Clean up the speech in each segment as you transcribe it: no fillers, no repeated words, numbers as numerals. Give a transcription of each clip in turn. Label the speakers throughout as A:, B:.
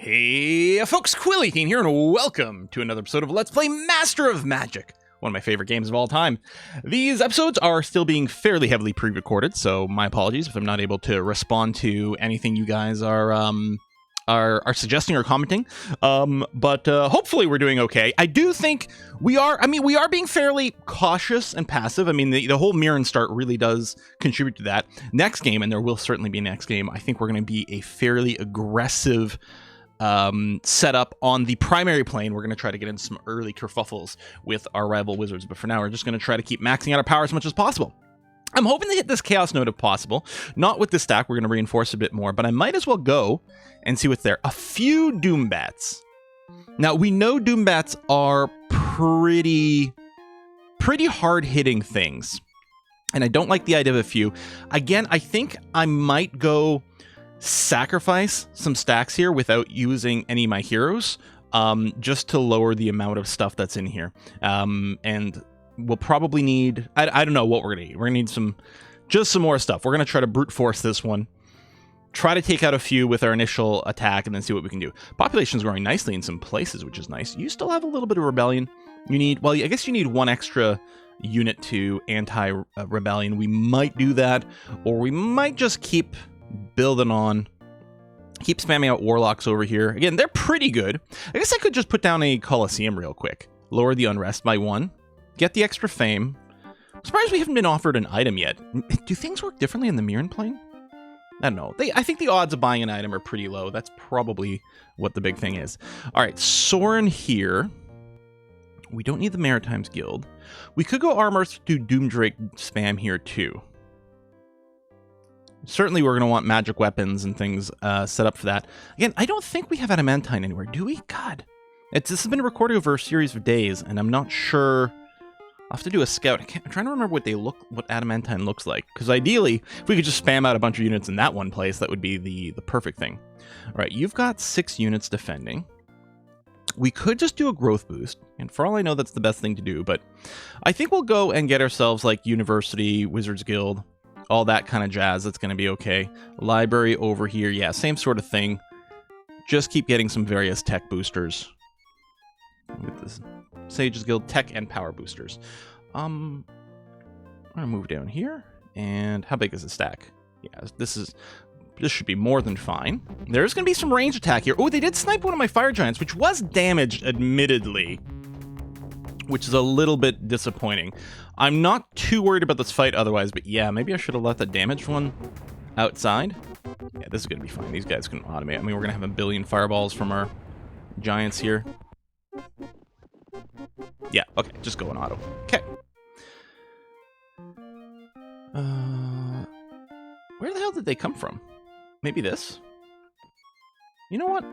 A: Hey folks, Quilly18 here, and welcome to another episode of Let's Play Master of Magic, one of my favorite games of all time. These episodes are still being fairly heavily pre-recorded, so my apologies if I'm not able to respond to anything you guys are suggesting or commenting. But hopefully we're doing okay. I do think we are being fairly cautious and passive. I mean, the whole mirror and start really does contribute to that. Next game, and there will certainly be next game, I think we're going to be a fairly aggressive setup on the primary plane. We're going to try to get into some early kerfuffles with our rival wizards, but for now we're just going to try to keep maxing out our power as much as possible. I'm hoping to hit this chaos node if possible. Not with this stack, we're going to reinforce a bit more, but I might as well go and see what's there. A few Doombats. Now, we know Doombats are pretty hard-hitting things, and I don't like the idea of a few. Again, I think I might go sacrifice some stacks here without using any of my heroes, just to lower the amount of stuff that's in here. And we'll probably need, I don't know what we're gonna need. We're gonna need just some more stuff. We're gonna try to brute force this one, try to take out a few with our initial attack, and then see what we can do. Population's growing nicely in some places, which is nice. You still have a little bit of rebellion. You need, well, I guess you need one extra unit to anti-rebellion. We might do that, or we might just keep building on, keep spamming out warlocks over here. Again, they're pretty good. I guess I could just put down a Colosseum real quick, lower the unrest by 1, get the extra fame. I'm surprised we haven't been offered an item yet. Do things work differently in the Mirren plane? I don't know. I think the odds of buying an item are pretty low. That's probably what the big thing is. All right, Soren here. We don't need the Maritimes Guild. We could go armor to Doomdrake spam here too. Certainly we're going to want magic weapons and things set up for that. Again, I don't think we have adamantine anywhere, do we? God. This has been recorded over a series of days, and I'm not sure. I'll have to do a scout. I'm trying to remember what adamantine looks like. Because ideally, if we could just spam out a bunch of units in that one place, that would be the perfect thing. All right, you've got 6 units defending. We could just do a growth boost, and for all I know, that's the best thing to do. But I think we'll go and get ourselves like University, Wizards Guild, all that kind of jazz. That's going to be okay. Library over here. Yeah, same sort of thing. Just keep getting some various tech boosters. With this Sages Guild tech and power boosters. I'm going to move down here. And how big is the stack? Yeah, this should be more than fine. There's going to be some range attack here. Oh, they did snipe one of my fire giants, which was damaged, admittedly, which is a little bit disappointing. I'm not too worried about this fight otherwise, but yeah, maybe I should have let that damaged one outside. Yeah, this is going to be fine. These guys can automate. I mean, we're going to have a billion fireballs from our giants here. Yeah, okay, just go in auto. Okay. Where the hell did they come from? Maybe this? You know what?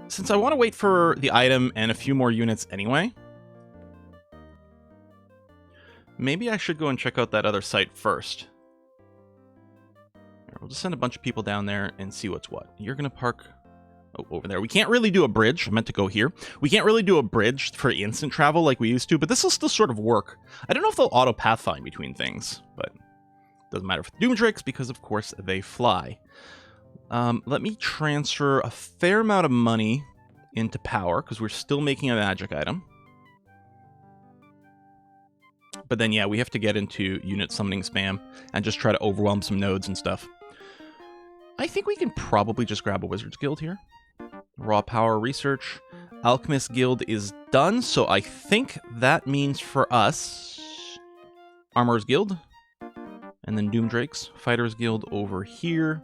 A: Since I want to wait for the item and a few more units anyway, maybe I should go and check out that other site first. We'll just send a bunch of people down there and see what's what. You're going to park over there. We can't really do a bridge. I meant to go here. We can't really do a bridge for instant travel like we used to, but this will still sort of work. I don't know if they'll auto pathfind between things, but it doesn't matter for the Doomdrakes because, of course, they fly. Let me transfer a fair amount of money into power because we're still making a magic item. But then, yeah, we have to get into unit summoning spam and just try to overwhelm some nodes and stuff. I think we can probably just grab a Wizards Guild here. Raw Power Research. Alchemist Guild is done, so I think that means for us Armorers Guild. And then Doomdrakes. Fighters Guild over here.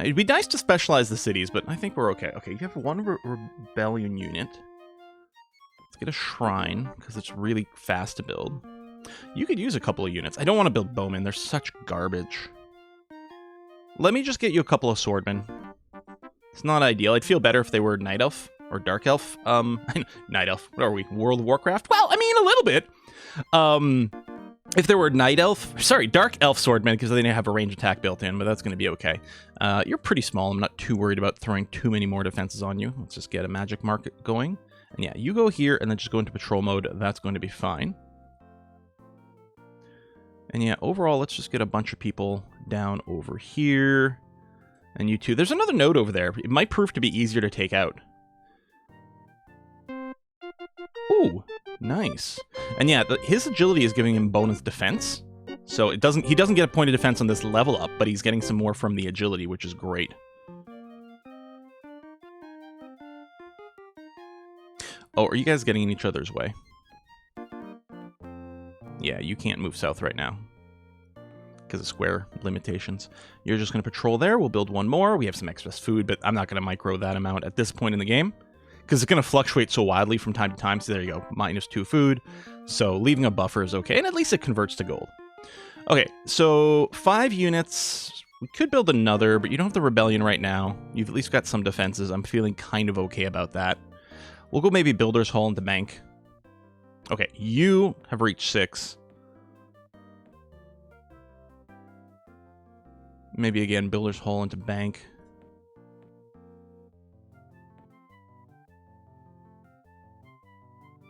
A: It'd be nice to specialize the cities, but I think we're okay. Okay, you have one rebellion unit. Let's get a shrine, because it's really fast to build. You could use a couple of units. I don't want to build bowmen. They're such garbage. Let me just get you a couple of swordmen. It's not ideal. I'd feel better if they were Night Elf or Dark Elf. Night Elf. What are we? World of Warcraft? Well, I mean, a little bit. If there were Dark Elf swordmen, because they didn't have a range attack built in, but that's going to be okay. You're pretty small. I'm not too worried about throwing too many more defenses on you. Let's just get a magic market going. And yeah, you go here and then just go into patrol mode. That's going to be fine. And yeah, overall, let's just get a bunch of people down over here. And you two. There's another node over there. It might prove to be easier to take out. Ooh, nice. And yeah, his agility is giving him bonus defense. So he doesn't get a point of defense on this level up, but he's getting some more from the agility, which is great. Oh, are you guys getting in each other's way? Yeah, you can't move south right now because of square limitations. You're just going to patrol there. We'll build one more. We have some excess food, but I'm not going to micro that amount at this point in the game because it's going to fluctuate so wildly from time to time. So there you go, -2 food. So leaving a buffer is okay, and at least it converts to gold. Okay, so 5 units. We could build another, but you don't have the rebellion right now. You've at least got some defenses. I'm feeling kind of okay about that. We'll go maybe Builder's Hall into Bank. Okay, you have reached 6. Maybe again, Builder's Hall into Bank.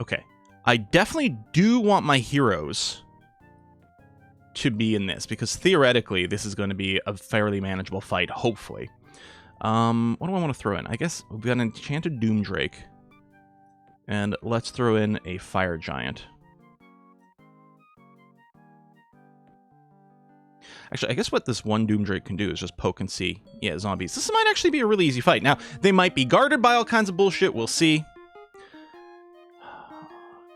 A: Okay, I definitely do want my heroes to be in this, because theoretically, this is going to be a fairly manageable fight, hopefully. What do I want to throw in? I guess we've got an Enchanted Doomdrake. And let's throw in a Fire Giant. Actually, I guess what this one Doomdrake can do is just poke and see. Yeah, zombies. This might actually be a really easy fight. Now, they might be guarded by all kinds of bullshit. We'll see.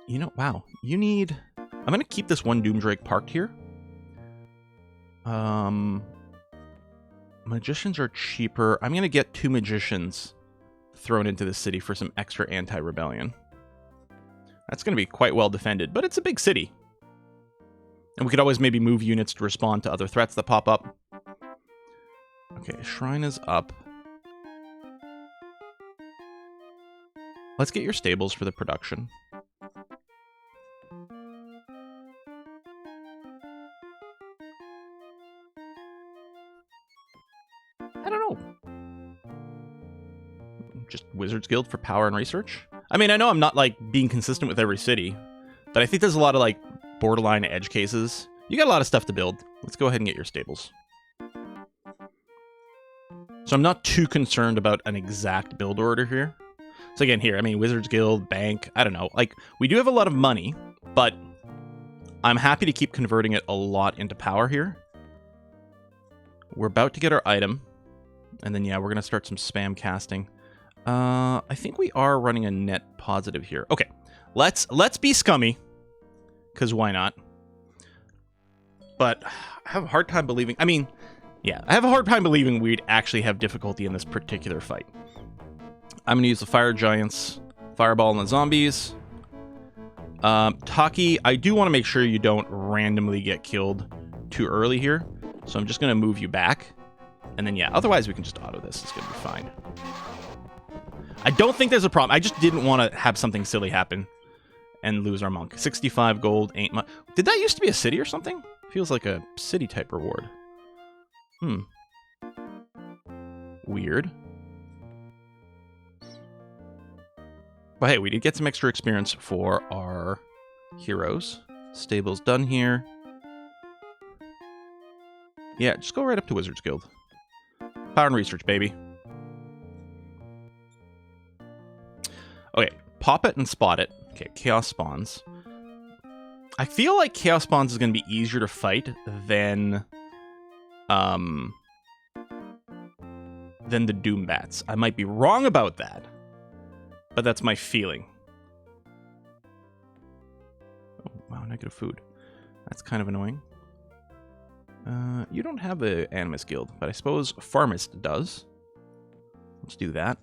A: You know, wow. You need... I'm going to keep this one Doomdrake parked here. Magicians are cheaper. I'm going to get 2 Magicians thrown into the city for some extra anti-rebellion. That's going to be quite well defended, but it's a big city. And we could always maybe move units to respond to other threats that pop up. Okay, Shrine is up. Let's get your stables for the production. I don't know. Just Wizards Guild for power and research? I mean, I know I'm not, like, being consistent with every city, but I think there's a lot of, like, borderline edge cases. You got a lot of stuff to build. Let's go ahead and get your stables. So I'm not too concerned about an exact build order here. So again, here, I mean, Wizards Guild, Bank, I don't know. Like, we do have a lot of money, but I'm happy to keep converting it a lot into power here. We're about to get our item. And then, yeah, we're going to start some spam casting. I think we are running a net positive here. Okay, let's be scummy, because why not? But I have a hard time believing... I mean, yeah, I have a hard time believing we'd actually have difficulty in this particular fight. I'm going to use the Fire Giants, Fireball on the zombies. Taki, I do want to make sure you don't randomly get killed too early here. So I'm just going to move you back. And then, yeah, otherwise we can just auto this. It's going to be fine. I don't think there's a problem. I just didn't want to have something silly happen and lose our monk. 65 gold ain't much. Did that used to be a city or something? Feels like a city type reward. Weird. But hey, we did get some extra experience for our heroes. Stable's done here. Yeah, just go right up to Wizards Guild. Power and research, baby. Okay, pop it and spot it. Okay, Chaos Spawns. I feel like Chaos Spawns is going to be easier to fight than the Doom Bats. I might be wrong about that, but that's my feeling. Oh, wow, negative food. That's kind of annoying. You don't have an Animus Guild, but I suppose Farmist does. Let's do that.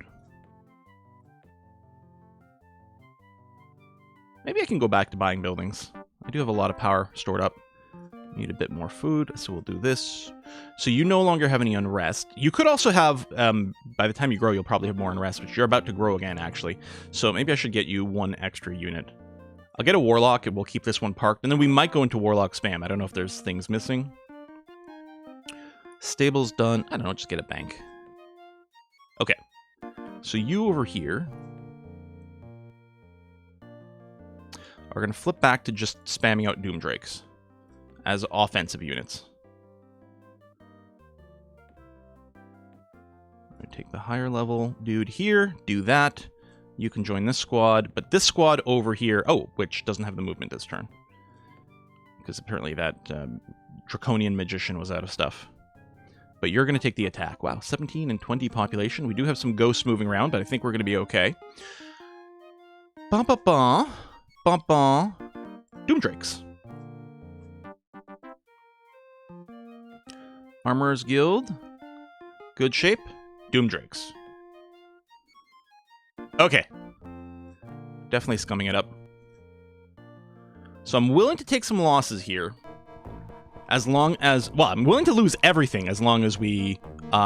A: Maybe I can go back to buying buildings. I do have a lot of power stored up. Need a bit more food, so we'll do this. So you no longer have any unrest. You could also have, by the time you grow, you'll probably have more unrest, but you're about to grow again, actually. So maybe I should get you 1 extra unit. I'll get a Warlock, and we'll keep this one parked, and then we might go into Warlock spam. I don't know if there's things missing. Stable's done. I don't know, just get a bank. Okay. So you over here are going to flip back to just spamming out Doomdrakes as offensive units. Take the higher level dude here, do that. You can join this squad, but this squad over here, oh, which doesn't have the movement this turn. Because apparently that draconian magician was out of stuff. But you're going to take the attack. Wow, 17 and 20 population. We do have some ghosts moving around, but I think we're going to be okay. Ba-ba-ba. Ba-ba. Doomdrakes. Armorer's Guild. Good shape. Doomdrakes. Okay. Definitely scumming it up. So I'm willing to take some losses here. As long as... Well, I'm willing to lose everything as long as we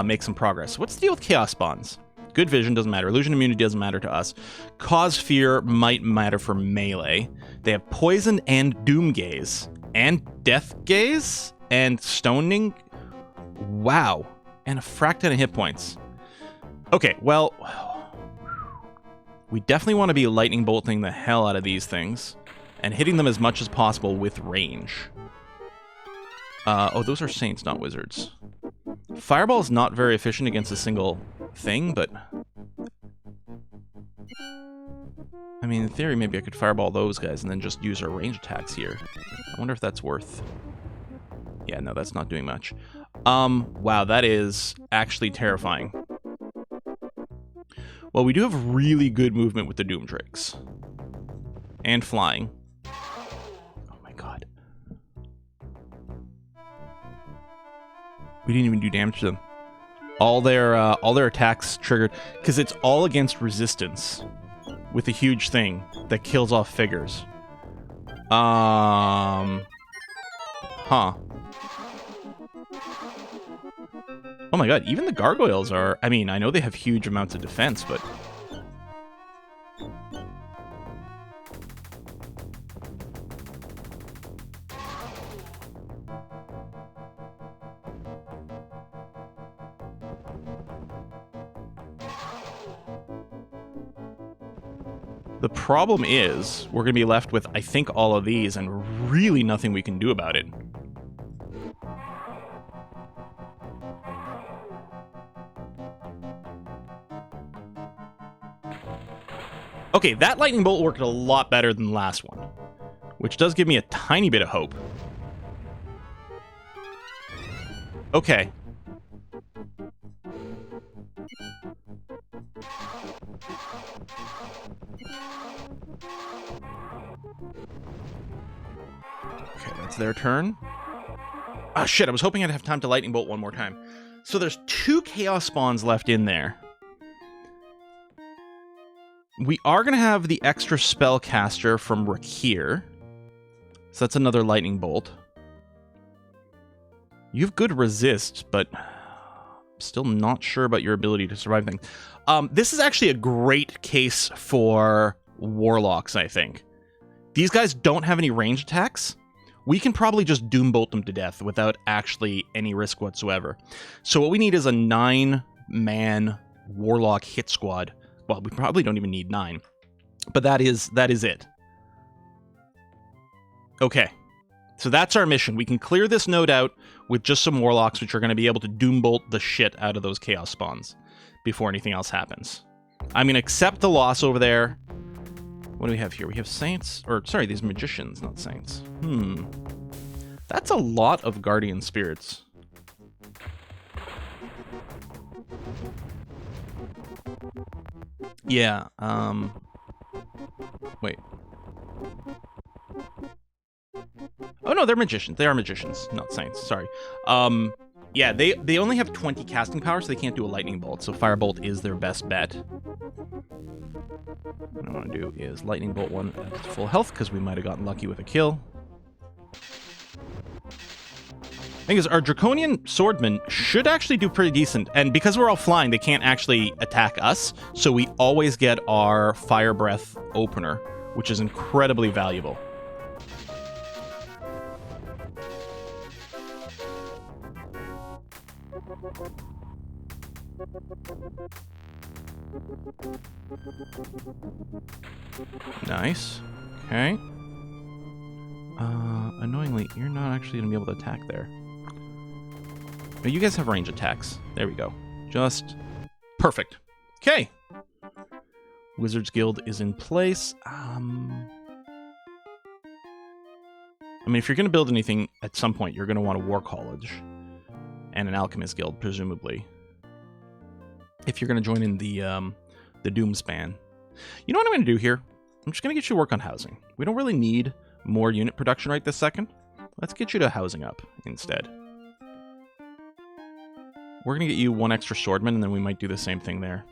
A: make some progress. What's the deal with Chaos Spawns? Good vision doesn't matter. Illusion immunity doesn't matter to us. Cause fear might matter for melee. They have poison and doom gaze. And death gaze. And stoning. Wow. And a frack ton of hit points. Okay, well... We definitely want to be lightning bolting the hell out of these things. And hitting them as much as possible with range. Oh, those are saints, not wizards. Fireball is not very efficient against a single thing, but... I mean, in theory, maybe I could fireball those guys and then just use our range attacks here. I wonder if that's worth... Yeah, no, that's not doing much. Wow, that is actually terrifying. Well, we do have really good movement with the Doomdrakes. And flying. Oh my god. We didn't even do damage to them. All their attacks triggered, because it's all against resistance with a huge thing that kills off figures. Huh. Oh my god, even the gargoyles are... I mean, I know they have huge amounts of defense, but... The problem is, we're going to be left with, I think, all of these, and really nothing we can do about it. Okay, that lightning bolt worked a lot better than the last one, which does give me a tiny bit of hope. Okay. Okay, that's their turn. Ah, shit, I was hoping I'd have time to lightning bolt one more time. So there's 2 chaos spawns left in there. We are going to have the extra spellcaster from Rakir. So that's another lightning bolt. You have good resist, but I'm still not sure about your ability to survive things. This is actually a great case for warlocks, I think. These guys don't have any range attacks. We can probably just doombolt them to death without actually any risk whatsoever. So what we need is a 9-man warlock hit squad. Well, we probably don't even need 9. But that is it. Okay. So that's our mission. We can clear this node out with just some warlocks, which are going to be able to doombolt the shit out of those chaos spawns before anything else happens. I'm going to accept the loss over there. What do we have here? We have saints, or sorry, these magicians, not saints. That's a lot of guardian spirits. Yeah, wait. Oh no, they're magicians. They are magicians, not saints. Sorry. Yeah, they only have 20 casting power, so they can't do a lightning bolt. So firebolt is their best bet. What I want to do is lightning bolt one at full health because we might have gotten lucky with a kill. Thing is, our draconian swordmen should actually do pretty decent, and because we're all flying, they can't actually attack us. So we always get our fire breath opener, which is incredibly valuable. Nice. Okay. Annoyingly, you're not actually going to be able to attack there. But you guys have range attacks. There we go. Just Perfect. Okay. Wizards Guild is in place. I mean, if you're going to build anything at some point, you're going to want a War College and an Alchemist Guild, presumably. If you're going to join in the Doomspan. You know what I'm going to do here? I'm just going to get you to work on housing. We don't really need more unit production right this second. Let's get you to housing up instead. We're going to get you one extra swordman, and then we might do the same thing there.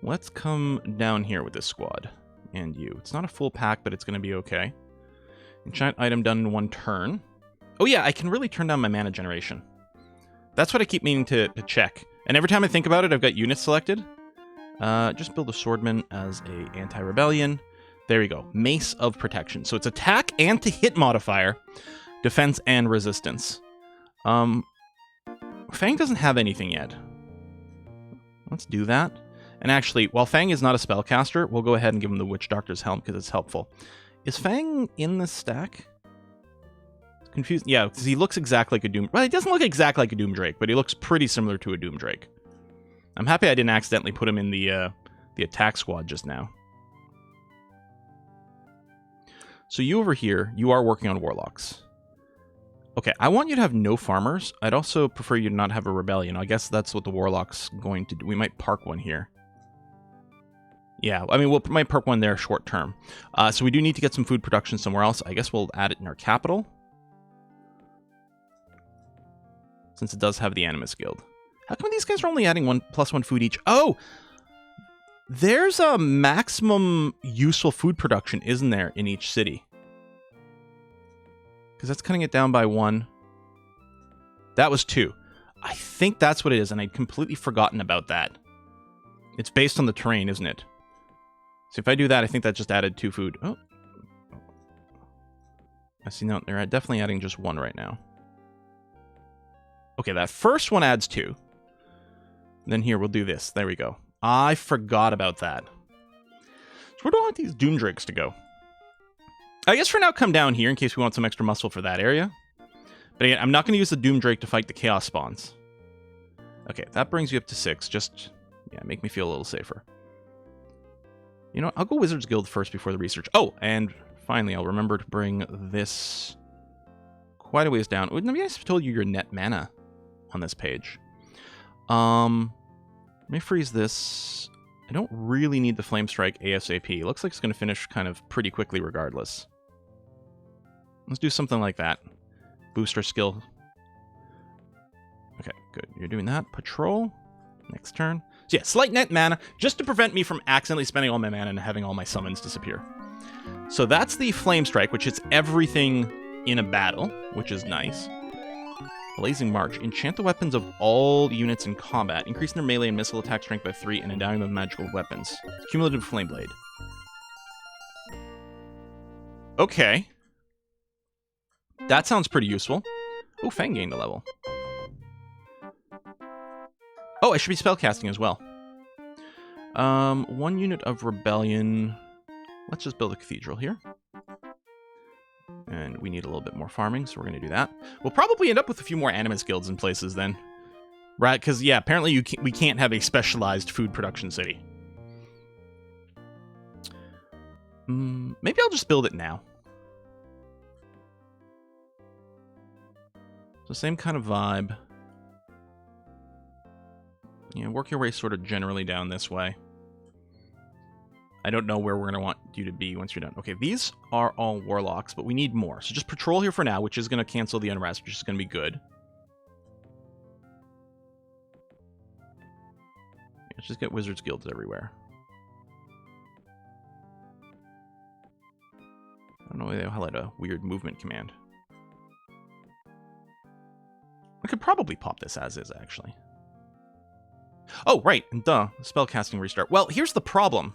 A: Let's come down here with this squad. And you. It's not a full pack, but it's going to be okay. Enchant item done in 1 turn. Oh yeah, I can really turn down my mana generation. That's what I keep meaning to check. And every time I think about it, I've got units selected. Just build a swordman as a anti-rebellion. There we go. Mace of Protection. So it's attack and to hit modifier, defense and resistance. Fang doesn't have anything yet. Let's do that. And actually, while Fang is not a spellcaster, we'll go ahead and give him the Witch Doctor's Helm because it's helpful. Is Fang in this stack? Confused. Yeah, because he looks exactly like a Doom... Well, he doesn't look exactly like a Doom Drake, but he looks pretty similar to a Doom Drake. I'm happy I didn't accidentally put him in the attack squad just now. So you over here, you are working on Warlocks. Okay, I want you to have no farmers. I'd also prefer you to not have a rebellion. I guess that's what the Warlock's going to do. We might park one here. Yeah, I mean, we might park one there short term. So we do need to get some food production somewhere else. I guess we'll add it in our capital. Since it does have the Animus Guild. How come these guys are only adding +1 food each? Oh! There's a maximum useful food production, isn't there, in each city? Because that's cutting it down by 1. That was 2. I think that's what it is, and I'd completely forgotten about that. It's based on the terrain, isn't it? So if I do that, I think that just added 2 food. Oh. I see, no, they're definitely adding just 1 right now. Okay, that first one adds 2. Then here, we'll do this. There we go. I forgot about that. So where do I want these Doom Drakes to go? I guess for now, come down here in case we want some extra muscle for that area. But again, I'm not going to use the Doom Drake to fight the Chaos Spawns. Okay, that brings you up to 6. Just, yeah, make me feel a little safer. You know what? I'll go Wizards Guild first before the research. Oh, and finally, I'll remember to bring this quite a ways down. Wouldn't it be nice if I told you your net mana on this page? Let me freeze this. I don't really need the Flame Strike ASAP. It looks like it's going to finish kind of pretty quickly regardless. Let's do something like that. Boost our skill. Okay, good. You're doing that. Patrol. Next turn. So yeah, slight net mana, just to prevent me from accidentally spending all my mana and having all my summons disappear. So that's the Flame Strike, which hits everything in a battle, which is nice. Blazing March. Enchant the weapons of all units in combat, increasing their melee and missile attack strength by 3 and endowing them with magical weapons. Cumulative Flame Blade. Okay. That sounds pretty useful. Oh, Fang gained a level. Oh, I should be spellcasting as well. 1 unit of Rebellion. Let's just build a cathedral here. And we need a little bit more farming, so we're going to do that. We'll probably end up with a few more Animus Guilds in places then. Right, because, yeah, apparently we can't have a specialized food production city. Maybe I'll just build it now. So same kind of vibe. Yeah, work your way sort of generally down this way. I don't know where we're going to want you to be once you're done. Okay, these are all Warlocks, but we need more. So just patrol here for now, which is going to cancel the Unrest, which is going to be good. Let's just get Wizards Guilds everywhere. I don't know why they highlight a weird movement command. I could probably pop this as is, actually. Oh, right, and duh, spellcasting restart. Well, here's the problem.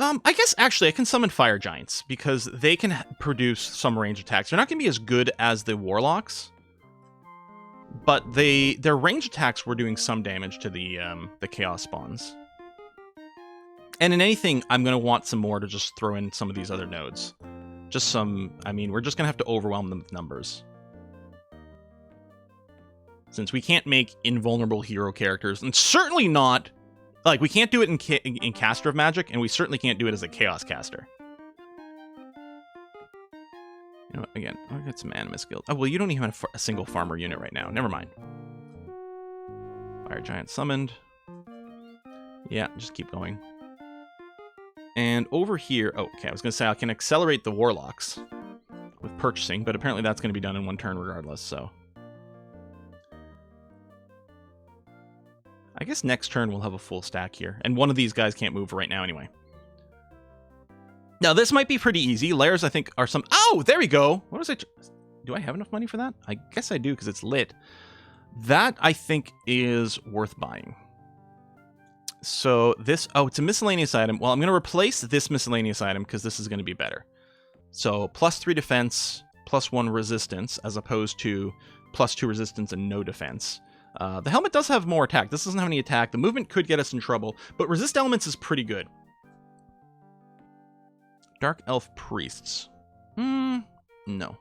A: I guess, actually, I can summon Fire Giants, because they can produce some range attacks. They're not going to be as good as the Warlocks, but their range attacks were doing some damage to the Chaos Spawns. And in anything, I'm going to want some more to just throw in some of these other nodes. Just some, I mean, we're just going to have to overwhelm them with numbers. since we can't make invulnerable hero characters, and certainly not, like, we can't do it in Caster of Magic, and we certainly can't do it as a Chaos Caster. You know what, again, I'll get some Animus Guild. Oh, well, you don't even have a single farmer unit right now. Never mind. Fire Giant summoned. Yeah, just keep going. And over here, oh, okay, I was going to say I can accelerate the Warlocks with purchasing, but apparently that's going to be done in one turn regardless, so. I guess next turn we'll have a full stack here, and one of these guys can't move right now anyway. Now, this might be pretty easy. Lairs, I think, are some... Oh, there we go! What was it? Do I have enough money for that? I guess I do, because it's lit. That, I think, is worth buying. So this... Oh, it's a miscellaneous item. Well, I'm going to replace this miscellaneous item, because this is going to be better. So, +3 defense, +1 resistance, as opposed to +2 resistance and no defense. The helmet does have more attack. This doesn't have any attack. The movement could get us in trouble, but resist elements is pretty good. Dark Elf Priests. No.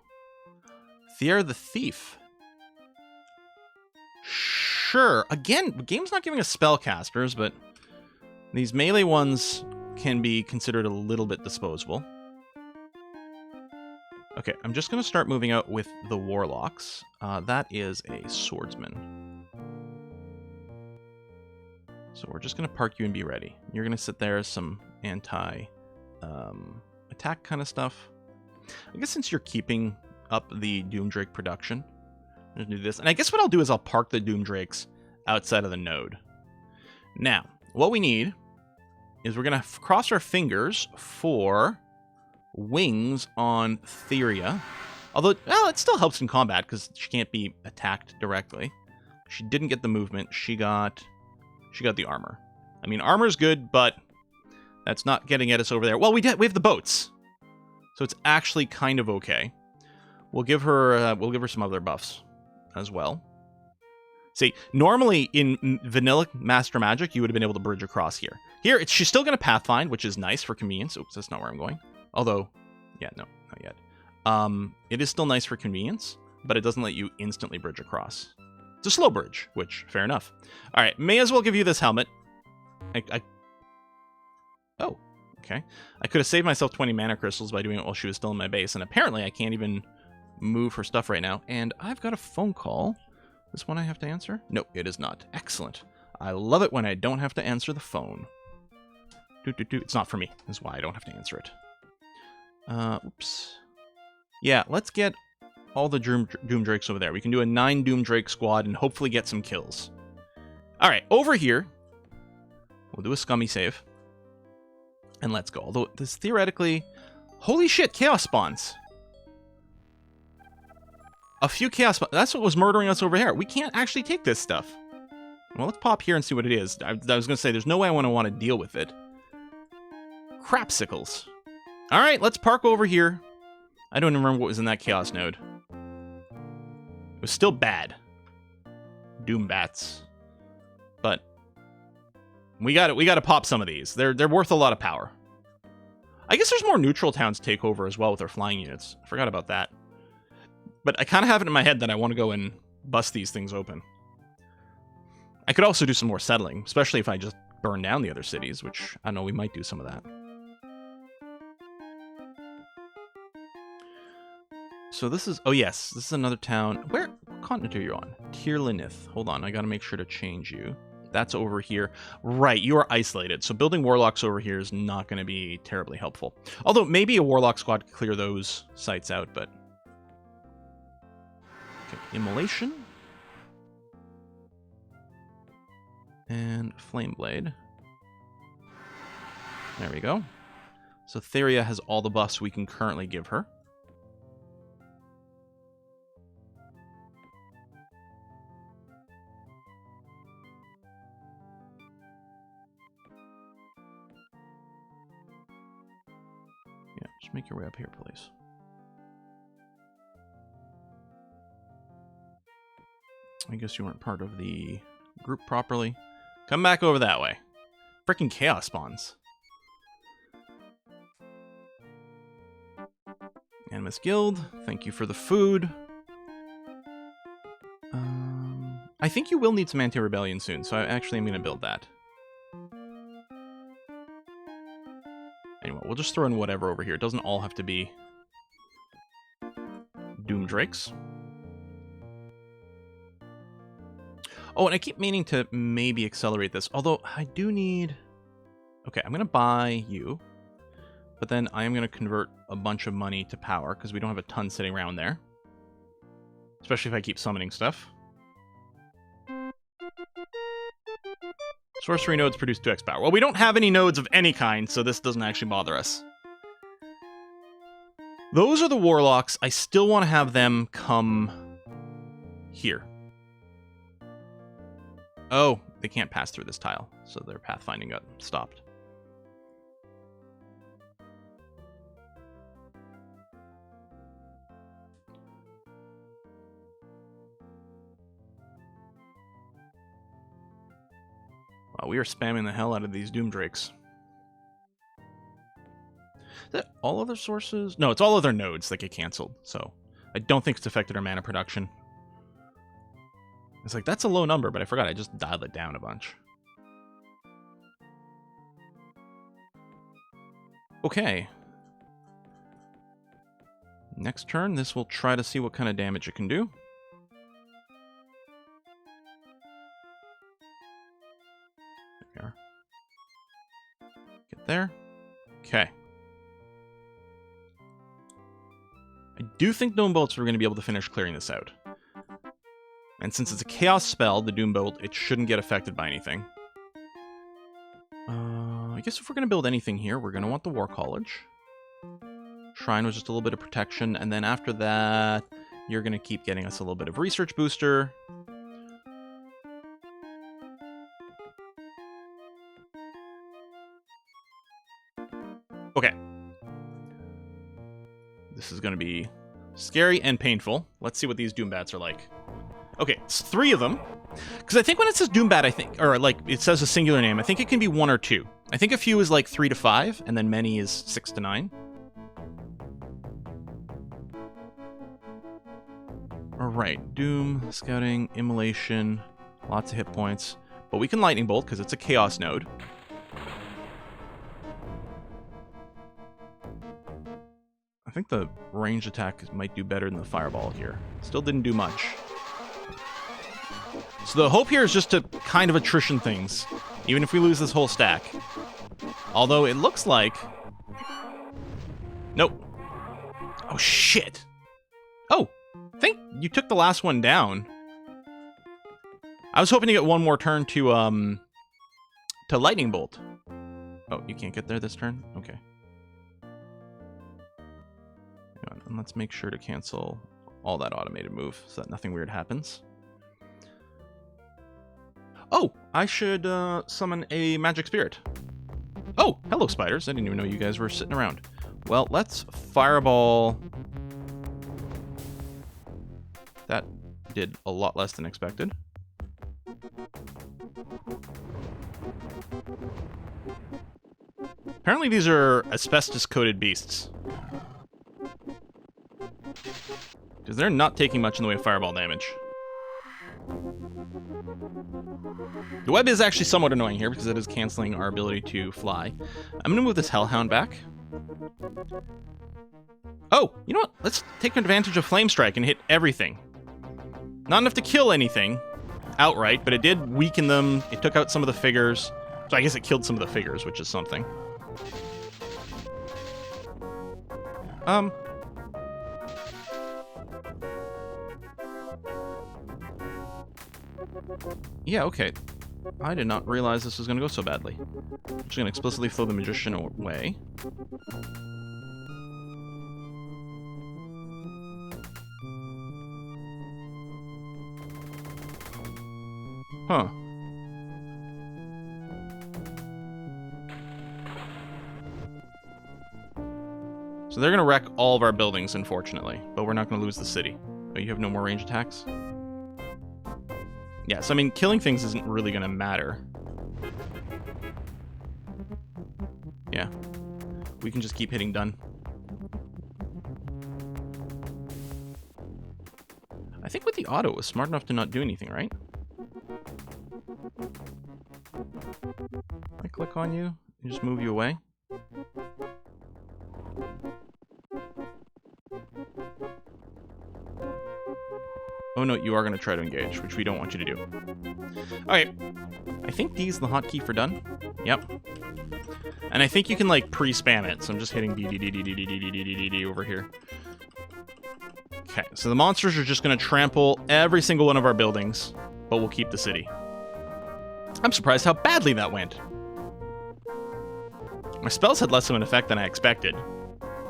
A: Thierry the Thief. Sure. Again, the game's not giving us spellcasters, but these melee ones can be considered a little bit disposable. Okay, I'm just going to start moving out with the Warlocks. That is a Swordsman. So we're just going to park you and be ready. You're going to sit there as some anti-attack kind of stuff. I guess since you're keeping up the Doomdrake production, I'm going to do this. And I guess what I'll do is I'll park the Doomdrakes outside of the node. Now, what we need is we're going to cross our fingers for wings on Theria. Although, well, it still helps in combat because she can't be attacked directly. She didn't get the movement. She got the armor. I mean, armor's good, but that's not getting at us over there. Well, we have the boats, so it's actually kind of okay. We'll give her some other buffs as well. See, normally in vanilla Master Magic, you would have been able to bridge across here. Here, she's still going to Pathfind, which is nice for convenience. Oops, that's not where I'm going. Although, yeah, no, not yet. It is still nice for convenience, but it doesn't let you instantly bridge across. It's a slow bridge, which, fair enough. All right, may as well give you this helmet. Oh, okay. I could have saved myself 20 mana crystals by doing it while she was still in my base, and apparently I can't even move her stuff right now. And I've got a phone call. This one I have to answer? No, it is not. Excellent. I love it when I don't have to answer the phone. It's not for me. That's why I don't have to answer it. Oops. Yeah, let's get all the Doomdrakes over there. We can do a 9 Doomdrake squad and hopefully get some kills. All right, over here, we'll do a scummy save. And let's go. Although this theoretically... Holy shit, Chaos Spawns. A few Chaos Spawns. That's what was murdering us over here. We can't actually take this stuff. Well, let's pop here and see what it is. I was going to say, there's no way I want to deal with it. Crapsicles. All right, let's park over here. I don't even remember what was in that Chaos node. It was still bad. Doom Bats. But we got to pop some of these. They're worth a lot of power. I guess there's more neutral towns to take over as well with their flying units. I forgot about that. But I kind of have it in my head that I want to go and bust these things open. I could also do some more settling, especially if I just burn down the other cities, which, I don't know, we might do some of that. So this is... Oh, yes. This is another town. What continent are you on? Tirlanith. Hold on. I got to make sure to change you. That's over here. Right. You are isolated. So building warlocks over here is not going to be terribly helpful. Although maybe a warlock squad could clear those sites out, but... Okay. Immolation. And Flameblade. There we go. So Theria has all the buffs we can currently give her. Yeah, just make your way up here, please. I guess you weren't part of the group properly. Come back over that way. Freaking chaos spawns. Animus Guild, thank you for the food. I think you will need some anti-rebellion soon, so I actually am going to build that. Anyway, we'll just throw in whatever over here. It doesn't all have to be Doom Drakes. Oh, and I keep meaning to maybe accelerate this, although I do need... Okay, I'm going to buy you, but then I am going to convert a bunch of money to power, because we don't have a ton sitting around there. Especially if I keep summoning stuff. Sorcery nodes produce 2x power. Well, we don't have any nodes of any kind, so this doesn't actually bother us. Those are the warlocks. I still want to have them come here. Oh, they can't pass through this tile, so their pathfinding got stopped. Wow, we are spamming the hell out of these Doom Drakes. Is that all other sources? No, it's all other nodes that get canceled, so I don't think it's affected our mana production. It's like, that's a low number, but I forgot I just dialed it down a bunch. Okay. Next turn, this will try to see what kind of damage it can do. There we are. Get there. Okay. I do think Doom Bolts are going to be able to finish clearing this out. And since it's a Chaos spell, the Doom Bolt, it shouldn't get affected by anything. I guess if we're going to build anything here, we're going to want the War College. Shrine was just a little bit of protection, and then after that, you're going to keep getting us a little bit of Research Booster. Okay. This is going to be scary and painful. Let's see what these Doombats are like. Okay, it's 3 of them. Because I think when it says Doombat, I think, or like it says a singular name, I think it can be 1 or 2. I think a few is like 3 to 5, and then many is 6 to 9. Alright, Doom, Scouting, Immolation, lots of hit points. But we can Lightning Bolt because it's a Chaos node. I think the ranged attack might do better than the Fireball here. Still didn't do much. So the hope here is just to kind of attrition things, even if we lose this whole stack. Although it looks like... Nope. Oh, shit. Oh, I think you took the last one down. I was hoping to get one more turn to Lightning Bolt. Oh, you can't get there this turn? Okay. Hang on, and let's make sure to cancel all that automated move so that nothing weird happens. Oh, I should summon a Magic Spirit. Oh, hello, spiders. I didn't even know you guys were sitting around. Well, let's Fireball. That did a lot less than expected. Apparently these are asbestos-coated beasts. Because they're not taking much in the way of Fireball damage. The web is actually somewhat annoying here because it is canceling our ability to fly. I'm going to move this Hellhound back. Oh, you know what? Let's take advantage of Flame Strike and hit everything. Not enough to kill anything outright, but it did weaken them. It took out some of the figures. So I guess it killed some of the figures, which is something. Yeah, okay. I did not realize this was going to go so badly. I'm just going to explicitly throw the Magician away. Huh. So they're going to wreck all of our buildings, unfortunately. But we're not going to lose the city. Oh, you have no more range attacks? Yeah, so I mean, killing things isn't really going to matter. Yeah. We can just keep hitting done. I think with the auto, it was smart enough to not do anything, right? I click on you and just move you away. Oh no, you are going to try to engage, which we don't want you to do. Alright, I think D's the hotkey for done. Yep. And I think you can, like, pre-spam it, so I'm just hitting D over here. Okay, so the monsters are just going to trample every single one of our buildings, but we'll keep the city. I'm surprised how badly that went. My spells had less of an effect than I expected.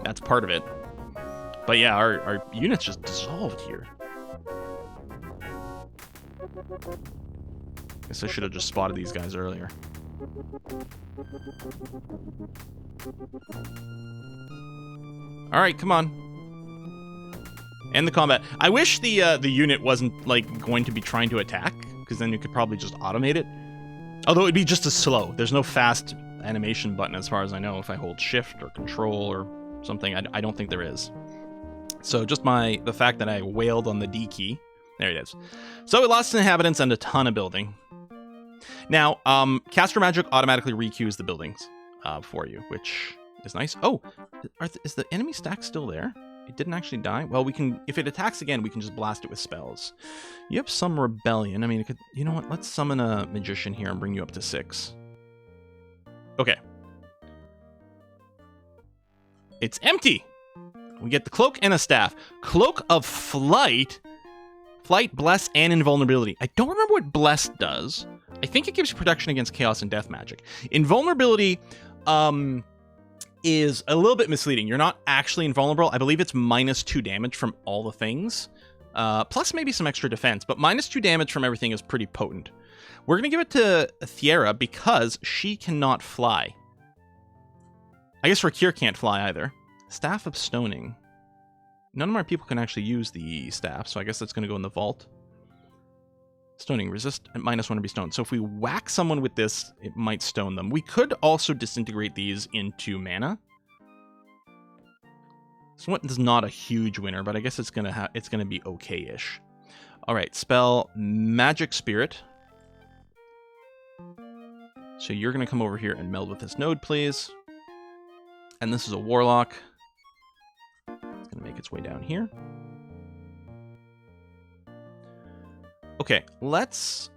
A: That's part of it. But yeah, our units just dissolved here. Guess I should have just spotted these guys earlier. Alright, come on. End the combat. I wish the unit wasn't, like, going to be trying to attack, because then you could probably just automate it. Although it'd be just as slow. There's no fast animation button as far as I know if I hold shift or control or something. I don't think there is. So just the fact that I wailed on the D key. There it is. So we lost inhabitants and a ton of building. Now, caster magic automatically requeues the buildings for you, which is nice. Oh, is the enemy stack still there? It didn't actually die? Well, we can, if it attacks again, we can just blast it with spells. You have some rebellion. I mean, it could, you know what? Let's summon a magician here and bring you up to 6. Okay. It's empty. We get the cloak and a staff. Cloak of Flight. Flight, Bless, and Invulnerability. I don't remember what Bless does. I think it gives you protection against chaos and death magic. Invulnerability, is a little bit misleading. You're not actually invulnerable. I believe it's -2 damage from all the things. Plus maybe some extra defense, but -2 damage from everything is pretty potent. We're going to give it to Thiera because she cannot fly. I guess Rakir can't fly either. Staff of Stoning. None of our people can actually use the staff, so I guess that's going to go in the vault. Stoning, resist at -1 to be stoned. So if we whack someone with this, it might stone them. We could also disintegrate these into mana. This one is not a huge winner, but I guess it's gonna be okay-ish. All right, spell Magic Spirit. So you're gonna come over here and meld with this node, please. And this is a warlock. It's gonna make its way down here. Okay, let's...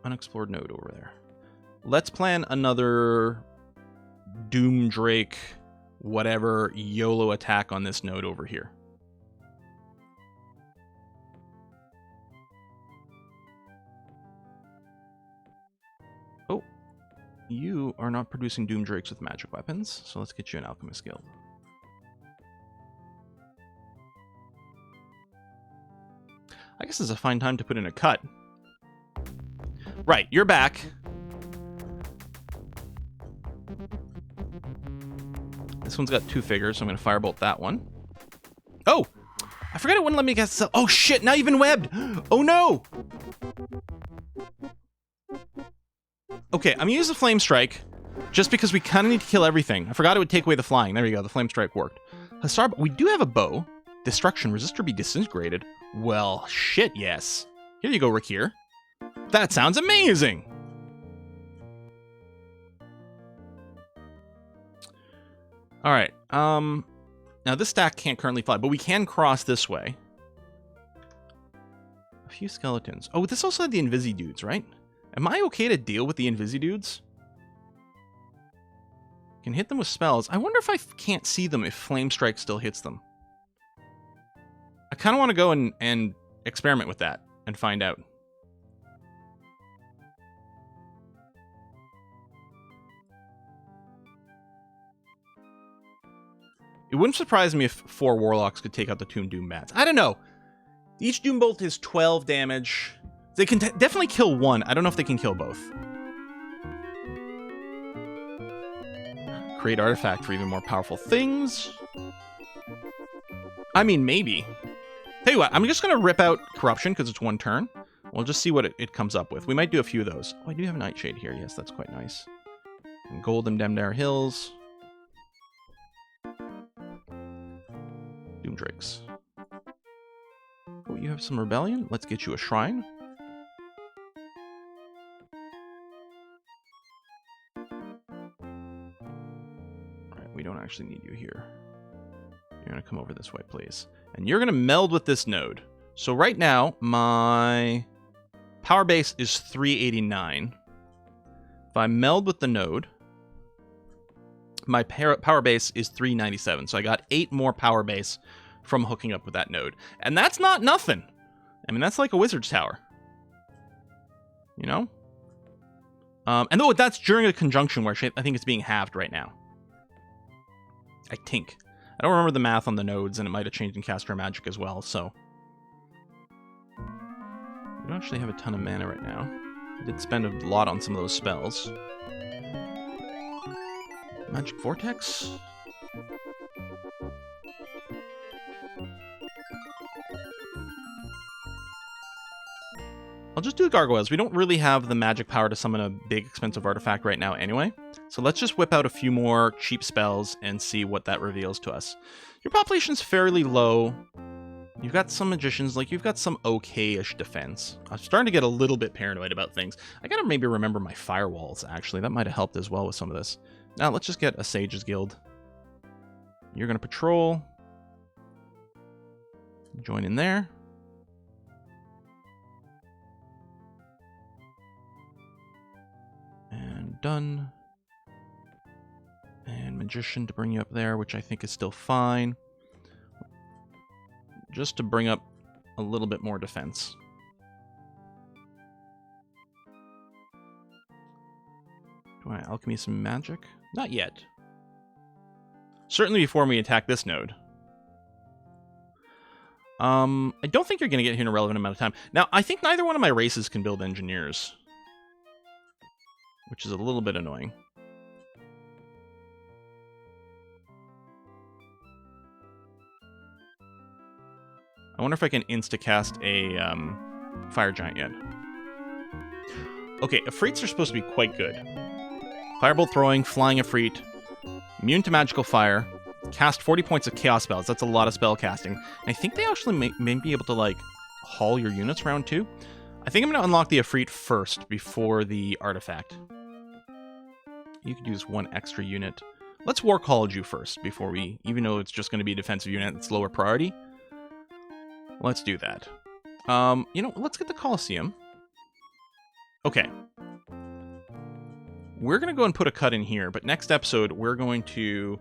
A: Unexplored node over there. Let's plan another Doom Drake, whatever, YOLO attack on this node over here. Oh, you are not producing Doom Drakes with magic weapons, so let's get you an Alchemist Guild. I guess it's a fine time to put in a cut. Right, you're back. This one's got 2 figures, so I'm going to firebolt that one. Oh! I forgot it wouldn't let me cast this. Oh shit, now you've been webbed! Oh no! Okay, I'm going to use the Flame Strike, just because we kind of need to kill everything. I forgot it would take away the flying. There you go, the Flame Strike worked. Hussar, we do have a bow. Destruction, resistor be disintegrated. Well, shit, yes. Here you go, Rakir. That sounds amazing! Alright, now this stack can't currently fly, but we can cross this way. A few skeletons. Oh, this also had the Invisi dudes, right? Am I okay to deal with the Invisi dudes? Can hit them with spells. I wonder if I can't see them if Flame Strike still hits them. I kind of want to go and experiment with that and find out. It wouldn't surprise me if 4 Warlocks could take out the 2 Doom Bats. I don't know. Each Doom Bolt is 12 damage. They can definitely kill one. I don't know if they can kill both. Create artifact for even more powerful things. I mean, maybe. Tell you what, I'm just going to rip out Corruption because it's 1 turn. We'll just see what it comes up with. We might do a few of those. Oh, I do have Nightshade here. Yes, that's quite nice. And Golden Demdare Hills. Doom Drakes. Oh, you have some Rebellion? Let's get you a Shrine. actually need you here. You're going to come over this way, please. And you're going to meld with this node. So right now, my power base is 389. If I meld with the node, my power base is 397. So I got 8 more power base from hooking up with that node. And that's not nothing. I mean, that's like a wizard's tower. You know? And though that's during a conjunction where I think it's being halved right now. I think. I don't remember the math on the nodes, and it might have changed in Caster Magic as well, so. We don't actually have a ton of mana right now. I did spend a lot on some of those spells. Magic Vortex? I'll just do the Gargoyles. We don't really have the magic power to summon a big expensive artifact right now anyway. So let's just whip out a few more cheap spells and see what that reveals to us. Your population's fairly low. You've got some magicians, like you've got some okay-ish defense. I'm starting to get a little bit paranoid about things. I gotta maybe remember my firewalls, actually. That might have helped as well with some of this. Now let's just get a Sage's Guild. You're gonna patrol. Join in there. And done. And Magician to bring you up there, which I think is still fine. Just to bring up a little bit more defense. Do I alchemy some magic? Not yet. Certainly before we attack this node. I don't think you're going to get here in a relevant amount of time. Now, I think neither one of my races can build engineers. Which is a little bit annoying. I wonder if I can insta-cast a Fire Giant yet. Okay, Ifrits are supposed to be quite good. Firebolt throwing, flying Ifrit, immune to magical fire, cast 40 points of chaos spells. That's a lot of spell casting. And I think they actually may be able to, like, haul your units round 2. I think I'm going to unlock the Ifrit first before the artifact. You could use 1 extra unit. Let's War College you first before we, even though it's just going to be a defensive unit that's lower priority. Let's do that. You know, let's get the Colosseum. Okay. We're going to go and put a cut in here, but next episode, we're going to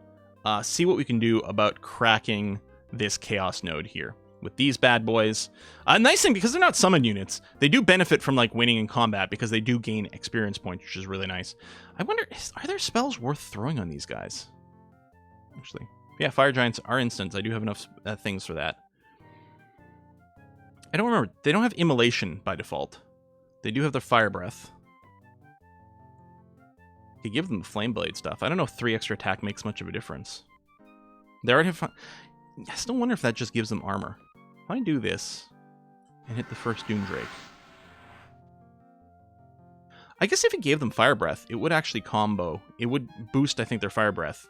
A: see what we can do about cracking this Chaos node here with these bad boys. Nice thing, because they're not summon units, they do benefit from, like, winning in combat because they do gain experience points, which is really nice. I wonder, are there spells worth throwing on these guys? Actually, yeah, Fire Giants are instants. I do have enough things for that. I don't remember. They don't have Immolation by default. They do have their Fire Breath. You could give them the Flame Blade stuff. I don't know if 3 extra attack makes much of a difference. They already have... I still wonder if that just gives them armor. If I do this and hit the first Doom Drake... I guess if it gave them Fire Breath, it would actually combo. It would boost, I think, their Fire Breath.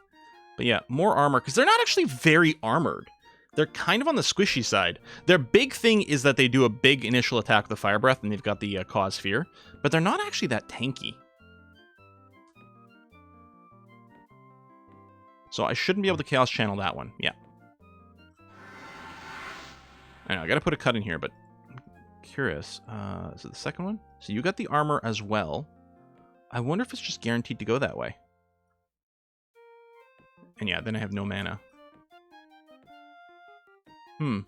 A: But yeah, more armor, because they're not actually very armored. They're kind of on the squishy side. Their big thing is that they do a big initial attack with the Fire Breath, and they've got the Cause Fear. But they're not actually that tanky. So I shouldn't be able to Chaos Channel that one. Yeah. I know, I gotta put a cut in here, but I'm curious. Is it the second one? So you got the armor as well. I wonder if it's just guaranteed to go that way. And yeah, then I have no mana. I'm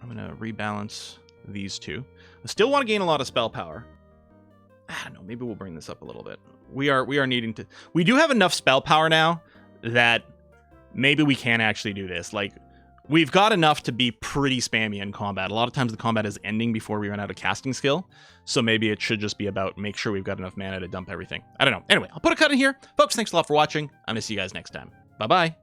A: gonna rebalance these two. I still want to gain a lot of spell power. I don't know, maybe we'll bring this up a little bit. We are needing to... We do have enough spell power now that maybe we can actually do this. Like, we've got enough to be pretty spammy in combat. A lot of times the combat is ending before we run out of casting skill. So maybe it should just be about make sure we've got enough mana to dump everything. I don't know. Anyway, I'll put a cut in here. Folks, thanks a lot for watching. I'm gonna see you guys next time. Bye-bye.